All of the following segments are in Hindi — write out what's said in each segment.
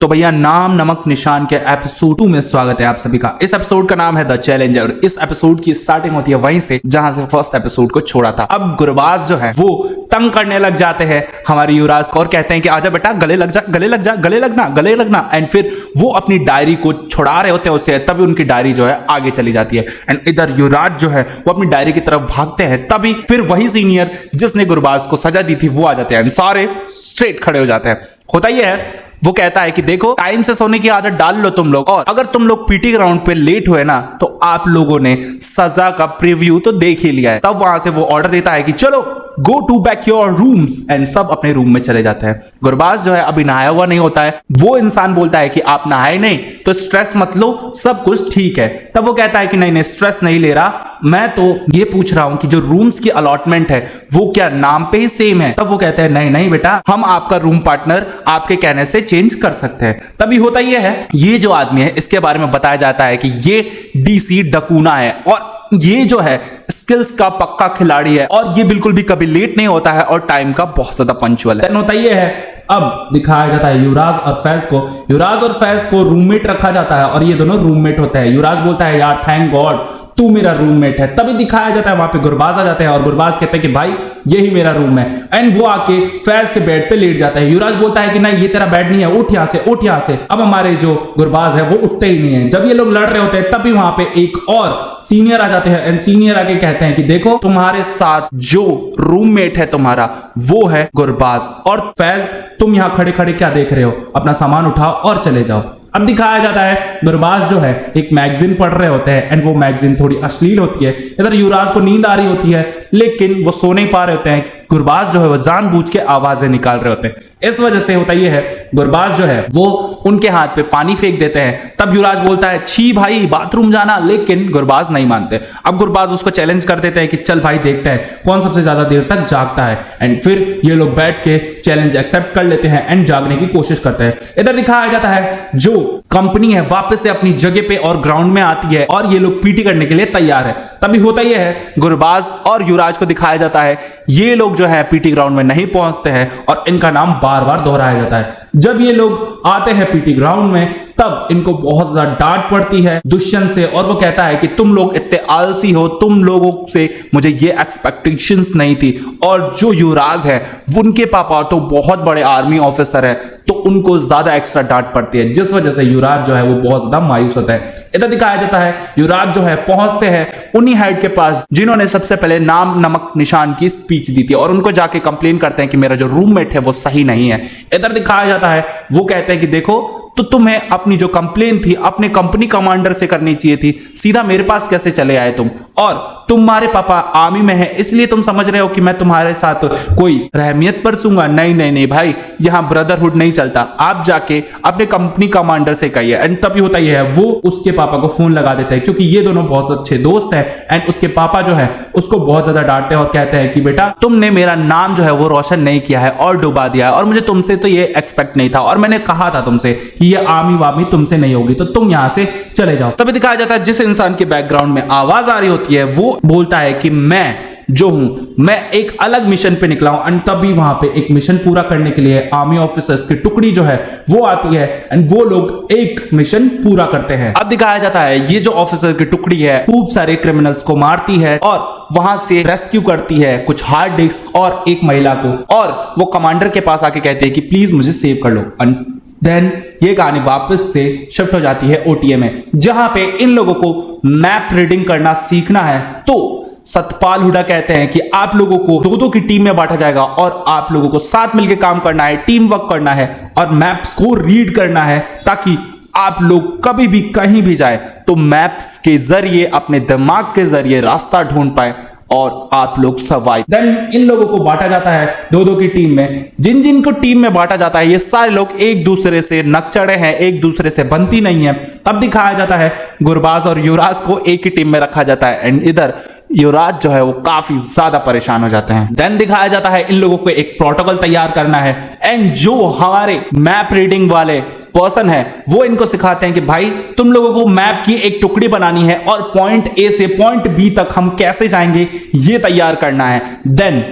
तो भैया नाम नमक निशान के एपिसोड 2 में स्वागत है आप सभी का। इस एपिसोड का नाम है द चैलेंजर। इस एपिसोड की स्टार्टिंग होती है वहीं से जहां से फर्स्ट एपिसोड को छोड़ा था। अब गुरबाज जो है वो तंग करने लग जाते हैं हमारी युवराज को और कहते हैं कि आजा बेटा, गले लग जा, गले लग जा, गले लगना। एंड फिर वो अपनी डायरी को छुड़ा रहे होते हैं उससे, तभी उनकी डायरी जो है आगे चली जाती है। एंड इधर युवराज जो है वो अपनी डायरी की तरफ भागते हैं, तभी फिर वही सीनियर जिसने गुरबाज को सजा दी थी वो आ जाते हैं। सारे स्ट्रेट खड़े हो जाते हैं। होता ही है, वो कहता है कि देखो टाइम से सोने की आदत डाल लो तुम लोग, और अगर तुम लोग पीटी ग्राउंड पे लेट हुए ना तो आप लोगों ने सजा का प्रीव्यू तो देख ही लिया है। तब वहां से वो ऑर्डर देता है कि चलो go to back your rooms, and सब अपने रूम में चले जाते हैं। गुरबाज जो है अभी नहाया हुआ नहीं होता है। वो इंसान बोलता है कि आप नहाए नहीं तो स्ट्रेस मत लो, सब कुछ ठीक है। तब वो कहता है कि नहीं स्ट्रेस नहीं ले रहा, मैं तो ये पूछ रहा हूं कि जो रूम्स की अलॉटमेंट है वो क्या नाम पे ही सेम है। तब वो कहते हैं नहीं बेटा, हम आपका रूम पार्टनर आपके कहने से चेंज कर सकते हैं। तभी होता ये है, ये जो आदमी है इसके बारे में बताया जाता है कि ये डीसी डकूना है और ये जो है स्किल्स का पक्का खिलाड़ी है और ये बिल्कुल भी कभी लेट नहीं होता है और टाइम का बहुत ज्यादा पंचुअल है। होता ये है, अब दिखाया जाता है युवराज और फैज को रूममेट रखा जाता है और ये दोनों रूममेट होते हैं। युवराज बोलता है यार थैंक गॉड तू मेरा रूममेट है। तभी दिखाया जाता है वहां पे गुरबाज आ जाते हैं और गुरबाज कहते हैं कि भाई यही मेरा रूम है। एंड वो आके फैज के बेड पे लेट जाता है। युवराज बोलता है कि नहीं ये तेरा बेड नहीं है, उठ यहां से, उठ यहां से। अब हमारे जो गुरबाज है वो उठते ही नहीं है। जब ये लोग लड़ रहे होते हैं तभी वहां पे एक और सीनियर आ जाते हैं एंड सीनियर आके कहते हैं कि देखो तुम्हारे साथ जो रूममेट है तुम्हारा वो है गुरबाज, और फैज तुम यहां खड़े खड़े क्या देख रहे हो, अपना सामान उठाओ और चले जाओ। अब दिखाया जाता है गुरबाज जो है एक मैगजीन पढ़ रहे होते हैं एंड वो मैगजीन थोड़ी अश्लील होती है। इधर युवराज को नींद आ रही होती है लेकिन वो सो नहीं पा रहे होते हैं। गुरबाज जो है वो जानबूझ के आवाजें निकाल रहे होते हैं। इस वजह से होता यह है, गुरबाज जो है वो उनके हाथ पे पानी फेंक देते हैं। तब युवराज बोलता है छी भाई बाथरूम जाना, लेकिन गुरबाज नहीं मानते। अब गुरबाज उसको चैलेंज कर देते हैं कि चल भाई देखते हैं कौन सबसे ज्यादा देर तक जागता है। एंड फिर ये लोग बैठ के चैलेंज एक्सेप्ट कर लेते हैं एंड जागने की कोशिश करते हैं। इधर दिखाया जाता है जो कंपनी है वापस से अपनी जगह पे और ग्राउंड में आती है और ये लोग पीटी करने के लिए तैयार है। तभी होता यह है, गुरबाज और युवराज को दिखाया जाता है ये लोग जो है पीटी ग्राउंड में नहीं पहुंचते हैं और इनका नाम बार बार दोहराया जाता है। जब ये लोग आते हैं पीटी ग्राउंड में तब इनको बहुत ज्यादा डांट पड़ती है दुष्यंत से, और वो कहता है कि तुम लोग इतने आलसी हो, तुम लोगों से मुझे ये एक्सपेक्टेशंस नहीं थी। और जो युवराज है उनके पापा तो बहुत बड़े आर्मी ऑफिसर है तो उनको ज्यादा एक्स्ट्रा डांट पड़ती है, जिस वजह से युवराज जो है वो बहुत ज्यादा मायूस होता है। इधर दिखाया जाता है युवराज जो है पहुंचते हैं उन्हीं हेड के पास जिन्होंने सबसे पहले नाम नमक निशान की स्पीच दी थी और उनको जाके कंप्लेन करते हैं कि मेरा जो रूममेट है वो सही नहीं है। इधर दिखाया जाता है वो कहते हैं कि देखो तो तुम्हें अपनी जो कंप्लेन थी अपने कंपनी कमांडर से करनी चाहिए थी, सीधा मेरे पास कैसे चले आए तुम, और तुम्हारे पापा आर्मी में है इसलिए तुम समझ रहे हो कि मैं तुम्हारे साथ कोई रहमियत बरसूंगा। नहीं भाई, यहाँ ब्रदरहुड नहीं चलता, आप जाके अपने कंपनी कमांडर से कहिए। एंड तभी होता यह है, वो उसके पापा को फोन लगा देते हैं क्योंकि ये दोनों बहुत अच्छे दोस्त हैं। एंड उसके पापा जो है उसको बहुत ज्यादा डांटते हैं और कहते हैं कि बेटा तुमने मेरा नाम जो है वो रोशन नहीं किया है और डुबा दिया है, और मुझे तुमसे तो ये एक्सपेक्ट नहीं था, और मैंने कहा था तुमसे कि ये आर्मी वार्मी तुमसे नहीं होगी, तो तुम यहां से चले जाओ। तभी दिखाया जाता है जिस इंसान के बैकग्राउंड में आवाज आ रही होती है वो बोलता है कि मैं जो हूं मैं एक अलग मिशन पे निकला हूं। एंड तभी वहां पे एक मिशन पूरा करने के लिए आर्मी ऑफिसर्स की टुकड़ी जो है वो आती है एंड वो लोग एक मिशन पूरा करते हैं। अब दिखाया जाता है ये जो ऑफिसर की टुकड़ी है खूब सारे क्रिमिनल्स को मारती है और वहां से रेस्क्यू करती है कुछ हार्ड डिस्क और एक महिला को, और वो कमांडर के पास आके कहती है कि प्लीज मुझे सेव कर लो। एंड देन ये कहानी वापस से शिफ्ट हो जाती है ओटीए में, जहां पे इन लोगों को मैप रीडिंग करना सीखना है। तो सतपाल हुडा कहते हैं कि आप लोगों को दो की टीम में बांटा जाएगा और आप लोगों को साथ मिलकर काम करना है, टीम वर्क करना है और मैप्स को रीड करना है, ताकि आप लोग कभी भी कहीं भी जाए तो मैप्स के जरिए अपने दिमाग के जरिए रास्ता ढूंढ पाए और आप लोग सर्वाइव। देन इन लोगों को बांटा जाता है दो की टीम में। जिन जिन को टीम में बांटा जाता है ये सारे लोग एक दूसरे से नकचड़े हैं, एक दूसरे से बनती नहीं है। तब दिखाया जाता है गुरबाज और युवराज को एक ही टीम में रखा जाता है एंड इधर युवराज जो है वो काफी ज्यादा परेशान हो जाते हैं। देन दिखाया जाता है इन लोगों को एक प्रोटोकॉल तैयार करना है एंड जो हमारे मैप रीडिंग वाले पर्सन है वो इनको सिखाते हैं कि भाई तुम लोगों को मैप की एक टुकड़ी बनानी है और पॉइंट ए से पॉइंट बी तक हम कैसे जाएंगे ये तैयार करना है। देन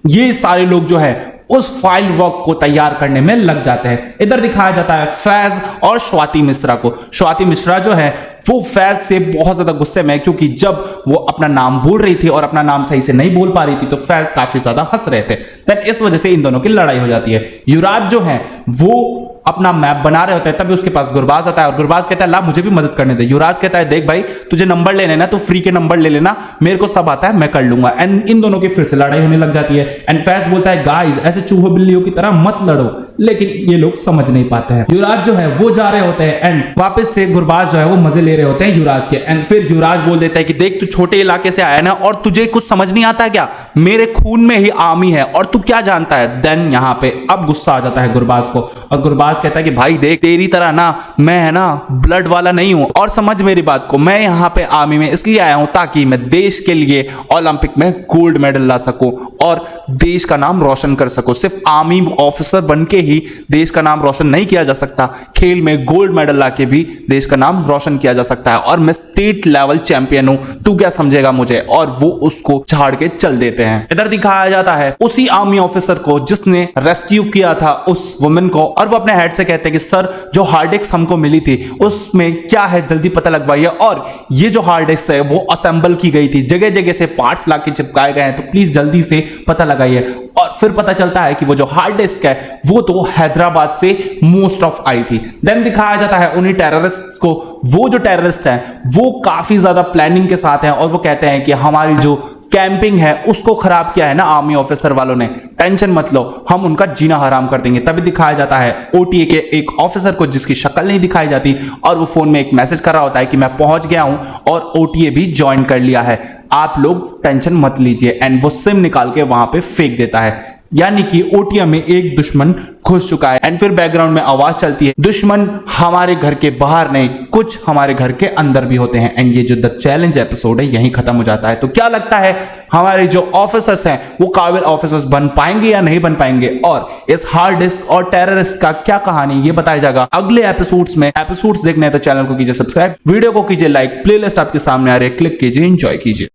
ये सारे लोग जो है उस फाइल वर्क को तैयार करने में लग जाते हैं। इधर दिखाया जाता है फैज और स्वाति मिश्रा को। स्वाति मिश्रा जो है वो फैज से बहुत ज्यादा गुस्से में, क्योंकि जब वो अपना नाम बोल रही थी और अपना नाम सही से नहीं बोल पा रही थी तो फैज काफी ज्यादा हंस रहे थे। देन इस वजह से इन दोनों की लड़ाई हो जाती है। युवराज जो है वो अपना मैप बना रहे होते हैं, तभी उसके पास गुरबाज आता है और गुरबाज कहता है ला मुझे भी मदद करने दे। युवराज कहता है देख भाई तुझे नंबर लेने ना तो फ्री के नंबर ले लेना, मेरे को सब आता है मैं कर लूंगा। एंड इन दोनों की फिर से लड़ाई होने लग जाती है। एंड फैज बोलता है गाइस ऐसे चूहे बिल्लियों की तरह मत लड़ो, लेकिन ये लोग समझ नहीं पाते हैं। युवराज जो है वो जा रहे होते हैं एंड वापस से गुरबाज जो है वो मजे ले रहे होते हैं युवराज के। एंड फिर युवराज बोल देता है कि देख तू छोटे इलाके से आया ना और तुझे कुछ समझ नहीं आता क्या, मेरे खून में ही आर्मी है और तू क्या जानता है। देन यहाँ पे अब गुस्सा आ जाता है गुरबाज को और गुरबाज कहता है कि भाई देख तेरी तरह ना मैं है ना ब्लड वाला नहीं हूं, और समझ मेरी बात को, मैं यहाँ पे आर्मी में इसलिए आया हूं ताकि मैं देश के लिए ओलंपिक में गोल्ड मेडल ला सकूं और देश का नाम रोशन कर सकूं। सिर्फ आर्मी ऑफिसर बन के ही देश का नाम रोशन नहीं किया जा सकता, खेल में गोल्ड मेडल लाके भी देश का नाम रोशन किया जा सकता है और मैं स्टेट लेवल चैंपियन हूं, तू क्या समझेगा मुझे। और वो उसको झाड़ के चल देते हैं। इधर दिखाया जाता है उसी आर्मी ऑफिसर को जिसने रेस्क्यू किया था उस वुमेन को, और वो अपने हेड से कहते हैं कि सर जो हार्ड डिस्क हमको मिली थी उसमें क्या है जल्दी पता लगवाइए, और ये जो हार्ड डिस्क है वो असेंबल की गई थी, जगह जगह से पार्ट्स लाके चिपकाए गए हैं, तो प्लीज जल्दी से पता लगाइए। और फिर पता चलता है कि वो जो हार्ड डिस्क है वो तो हैदराबाद से मोस्ट ऑफ आई थी। देन दिखाया जाता है उन्हीं टेररिस्ट को, वो जो टेररिस्ट है वो काफी ज्यादा प्लानिंग के साथ हैं और वो कहते हैं कि हमारी जो कैंपिंग है उसको खराब किया है ना आर्मी ऑफिसर वालों ने, टेंशन मत लो हम उनका जीना हराम कर देंगे। तभी दिखाया जाता है ओटीए के एक ऑफिसर को जिसकी शक्ल नहीं दिखाई जाती और वो फोन में एक मैसेज कर रहा होता है कि मैं पहुंच गया हूं और ओटीए भी ज्वाइन कर लिया है, आप लोग टेंशन मत लीजिए। एंड वो सिम निकाल के वहां पे फेंक देता है, यानी कि ओटीए में एक दुश्मन घुस चुका है। एंड फिर बैकग्राउंड में आवाज चलती है दुश्मन हमारे घर के बाहर नहीं कुछ हमारे घर के अंदर भी होते हैं। एंड ये जो द चैलेंज एपिसोड है यहीं खत्म हो जाता है। तो क्या लगता है हमारे जो ऑफिसर्स हैं वो काबिल ऑफिसर्स बन पाएंगे या नहीं बन पाएंगे, और इस हार्ड डिस्क और टेररिस्ट का क्या कहानी ये बताया जाएगा अगले एपिसोड्स में। एपिसोड्स देखने हैं तो चैनल को कीजिए सब्सक्राइब, वीडियो को कीजिए लाइक, प्लेलिस्ट आपके सामने आ रही है क्लिक कीजिए, एंजॉय कीजिए।